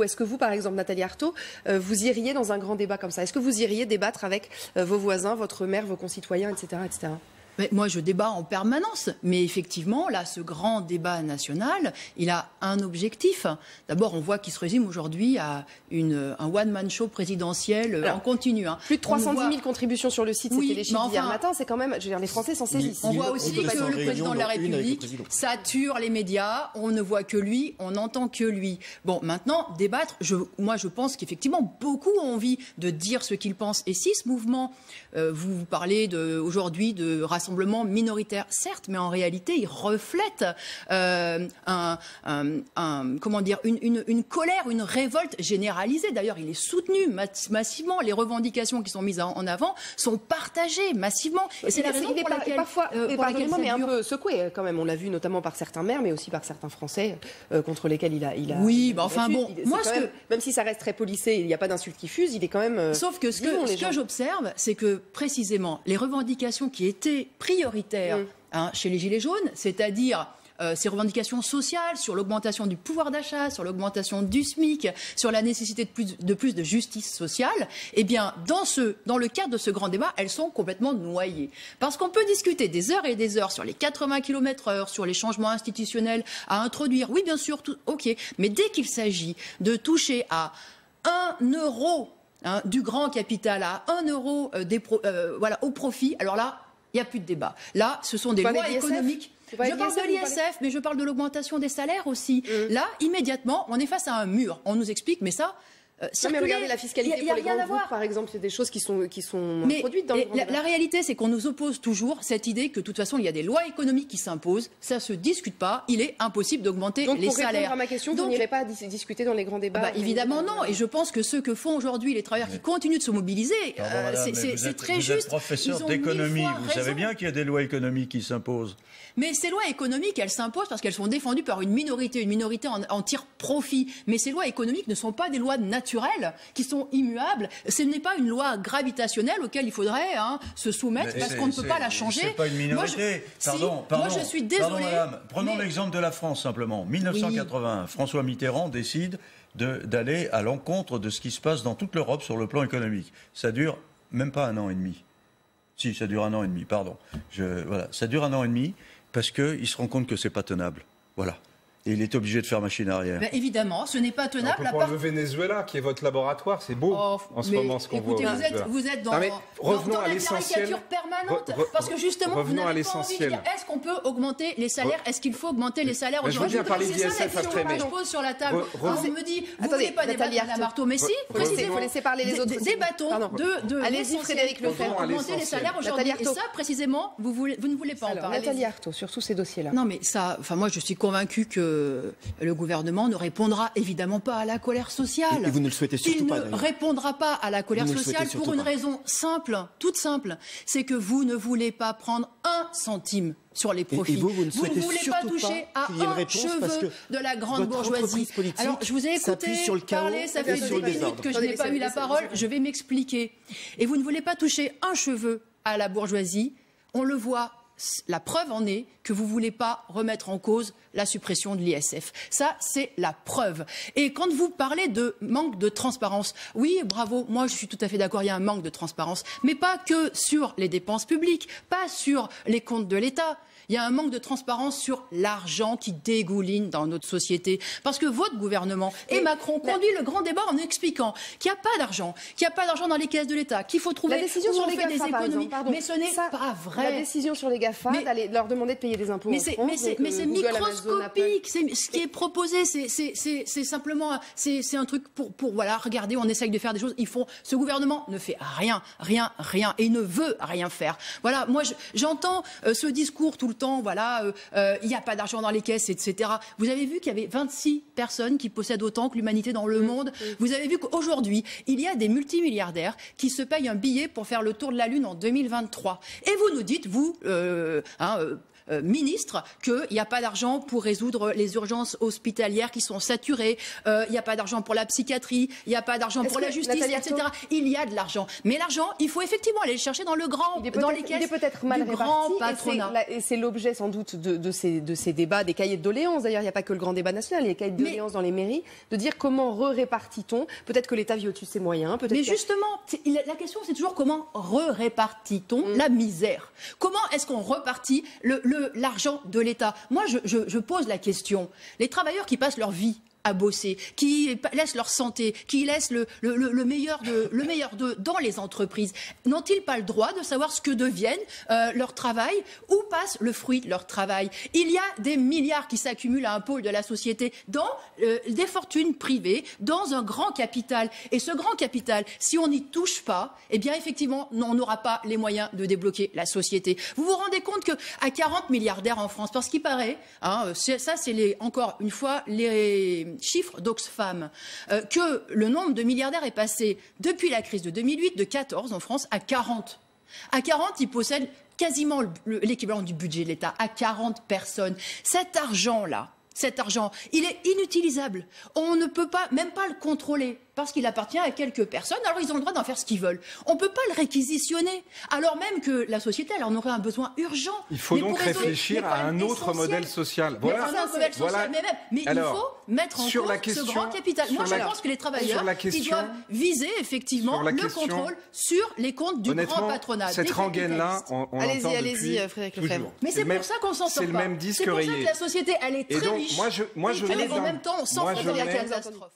Est-ce que vous, par exemple, Nathalie Arthaud, vous iriez dans un grand débat comme ça? Est-ce que vous iriez débattre avec vos voisins, votre maire, vos concitoyens, etc., etc.? Mais moi, je débat en permanence. Mais effectivement, là, ce grand débat national, il a un objectif. D'abord, on voit qu'il se résume aujourd'hui à un one-man show présidentiel en continu. Plus de 310 000 contributions sur le site, c'était les chiffres d'hier matin. C'est quand même, je veux dire, les Français s'en saisissent. On voit aussi que le président de la République sature les médias. On ne voit que lui, on n'entend que lui. Bon, maintenant, débattre, moi, je pense qu'effectivement, beaucoup ont envie de dire ce qu'ils pensent. Et si ce mouvement, vous parlez aujourd'hui de rassemblement minoritaire, certes, mais en réalité, il reflète comment dire, une colère, une révolte généralisée. D'ailleurs, il est soutenu massivement. Les revendications qui sont mises en avant sont partagées massivement. Et c'est la raison pour laquelle... Pardonnez-moi, mais un peu secoué quand même. On l'a vu notamment par certains maires, mais aussi par certains Français contre lesquels il a... Oui, bah enfin bon... Même si ça reste très policé, il n'y a pas d'insultes qui fusent, il est quand même... Sauf que ce que j'observe, c'est que précisément, les revendications qui étaient prioritaires chez les Gilets jaunes, c'est-à-dire ces revendications sociales sur l'augmentation du pouvoir d'achat, sur l'augmentation du SMIC, sur la nécessité de plus de justice sociale, eh bien, dans le cadre de ce grand débat, elles sont complètement noyées. Parce qu'on peut discuter des heures et des heures sur les 80 km/h, sur les changements institutionnels à introduire. Oui, bien sûr, ok. Mais dès qu'il s'agit de toucher à 1 euro du grand capital, à 1 euro au profit, alors là, il n'y a plus de débat. Là, ce sont des lois économiques. Je parle de l'ISF, mais je parle de l'augmentation des salaires aussi. Là, immédiatement, on est face à un mur. On nous explique, mais ça... mais regardez la fiscalité pour les grands groupes, par exemple, c'est des choses qui sont produites dans le grand débat. La réalité, c'est qu'on nous oppose toujours cette idée que, de toute façon, il y a des lois économiques qui s'imposent. Ça ne se discute pas. Il est impossible d'augmenter les salaires. Donc, pour répondre à ma question, vous n'irez pas discuter dans les grands débats? Évidemment, non. Et je pense que ce que font aujourd'hui les travailleurs qui continuent de se mobiliser, c'est très juste. Vous êtes professeur d'économie. Vous savez bien qu'il y a des lois économiques qui s'imposent. Mais ces lois économiques, elles s'imposent parce qu'elles sont défendues par une minorité. Une minorité en tire profit. Mais ces lois économiques ne sont pas des lois naturelles, qui sont immuables. Ce n'est pas une loi gravitationnelle auquel il faudrait se soumettre parce qu'on ne peut pas la changer. C'est pas une minorité. Pardon. Moi, je suis désolée. Pardon, madame. Prenons l'exemple de la France, simplement. 1981, François Mitterrand décide d'aller à l'encontre de ce qui se passe dans toute l'Europe sur le plan économique. Ça dure même pas 1 an et demi. Si, ça dure 1 an et demi, pardon. Voilà, ça dure 1 an et demi parce qu'il se rend compte que c'est pas tenable. Voilà. Et il est obligé de faire machine arrière. Évidemment, ce n'est pas tenable. On peut prendre le Venezuela, qui est votre laboratoire. C'est beau en ce moment ce qu'on voit. Vous êtes dans la caricature permanente. Parce que justement, vous n'avez pas envie de dire est-ce qu'on peut augmenter les salaires? Est-ce qu'il faut augmenter les salaires aujourd'hui? Je veux bien parler d'ISF après. Je pose sur la table. On me dit, vous ne voulez pas débattre de la marteau. Mais si, précisément. Vous laissez parler les autres. Débattons de allez-y, Frédéric Lefebvre. Augmenter les salaires aujourd'hui. Et ça, précisément, vous ne voulez pas en parler. Nathalie Arthaud, sur tous ces dossiers-là. Non, mais ça, moi, je suis convaincue que le gouvernement ne répondra évidemment pas à la colère sociale. Et vous ne le souhaitez surtout pas. Il ne répondra pas à la colère sociale pour une raison simple, toute simple. C'est que vous ne voulez pas prendre 1 centime sur les profits. Et vous ne souhaitez voulez pas toucher à un cheveu de la grande bourgeoisie. Alors, je vous ai écouté parler, ça fait 10 minutes que je n'ai pas eu la parole, je vais m'expliquer. Et vous ne voulez pas toucher un cheveu à la bourgeoisie, on le voit. La preuve en est que vous ne voulez pas remettre en cause la suppression de l'ISF. Ça, c'est la preuve. Et quand vous parlez de manque de transparence, oui, bravo, moi je suis tout à fait d'accord, il y a un manque de transparence, mais pas que sur les dépenses publiques, pas sur les comptes de l'État. Il y a un manque de transparence sur l'argent qui dégouline dans notre société. Parce que votre gouvernement et Macron conduit le grand débat en expliquant qu'il n'y a pas d'argent, dans les caisses de l'État, qu'il faut trouver la décision sur les GAFA, des économies. Mais ce n'est pas vrai. La décision sur les GAFA, d'aller leur demander de payer des impôts mais c'est microscopique. Ce qui est proposé, c'est simplement c'est un truc pour voilà, regardez, on essaye de faire des choses. Ce gouvernement ne fait rien et il ne veut rien faire. Voilà, moi j'entends ce discours tout le temps, voilà, il n'y a pas d'argent dans les caisses, etc. Vous avez vu qu'il y avait 26 personnes qui possèdent autant que l'humanité dans le monde. Vous avez vu qu'aujourd'hui, il y a des multimilliardaires qui se payent un billet pour faire le tour de la Lune en 2023. Et vous nous dites, vous, ministre qu'il n'y a pas d'argent pour résoudre les urgences hospitalières qui sont saturées, il n'y a pas d'argent pour la psychiatrie, il n'y a pas d'argent pour la justice, etc. Il y a de l'argent. Mais l'argent, il faut effectivement aller le chercher dans le grand, dans les caisses du grand patronat. Et c'est l'objet sans doute de ces débats, des cahiers de doléances. D'ailleurs, il n'y a pas que le grand débat national, il y a des cahiers de doléances dans les mairies, de dire comment répartit-on. Peut-être que l'État vit au-dessus de ses moyens. Mais justement, la question c'est toujours comment répartit-on la misère. Comment est-ce qu'on repartit l'argent de l'État? Moi, je pose la question. Les travailleurs qui passent leur vie à bosser, qui laissent leur santé, qui laissent le meilleur d'eux dans les entreprises, n'ont-ils pas le droit de savoir ce que deviennent leur travail, où passe le fruit de leur travail? Il y a des milliards qui s'accumulent à un pôle de la société dans des fortunes privées, dans un grand capital. Et ce grand capital, si on n'y touche pas, eh bien effectivement, on n'aura pas les moyens de débloquer la société. Vous vous rendez compte qu'à 40 milliardaires en France, parce qu'il paraît, ça c'est encore une fois les chiffres d'Oxfam, que le nombre de milliardaires est passé depuis la crise de 2008 de 14 en France à 40. À 40, ils possèdent quasiment l'équivalent du budget de l'État, à 40 personnes. Cet argent, il est inutilisable. On ne peut même pas le contrôler parce qu'il appartient à quelques personnes. Alors ils ont le droit d'en faire ce qu'ils veulent. On ne peut pas le réquiisitionner, alors même que la société elle en aurait un besoin urgent. Il faut donc réfléchir à un autre modèle social. Voilà. Mais il faut mettre en cause ce grand capital. Moi, je pense que les travailleurs, ils doivent viser effectivement le contrôle sur les comptes du grand patronat. Cette rengaine-là, on l'entend depuis Frédéric toujours. Lefebvre. Mais c'est pour ça qu'on s'en sort pas. C'est le même disque C'est pour ça rayé. que la société, elle est très riche. Moi, je et en même temps, on s'en sort de la catastrophe.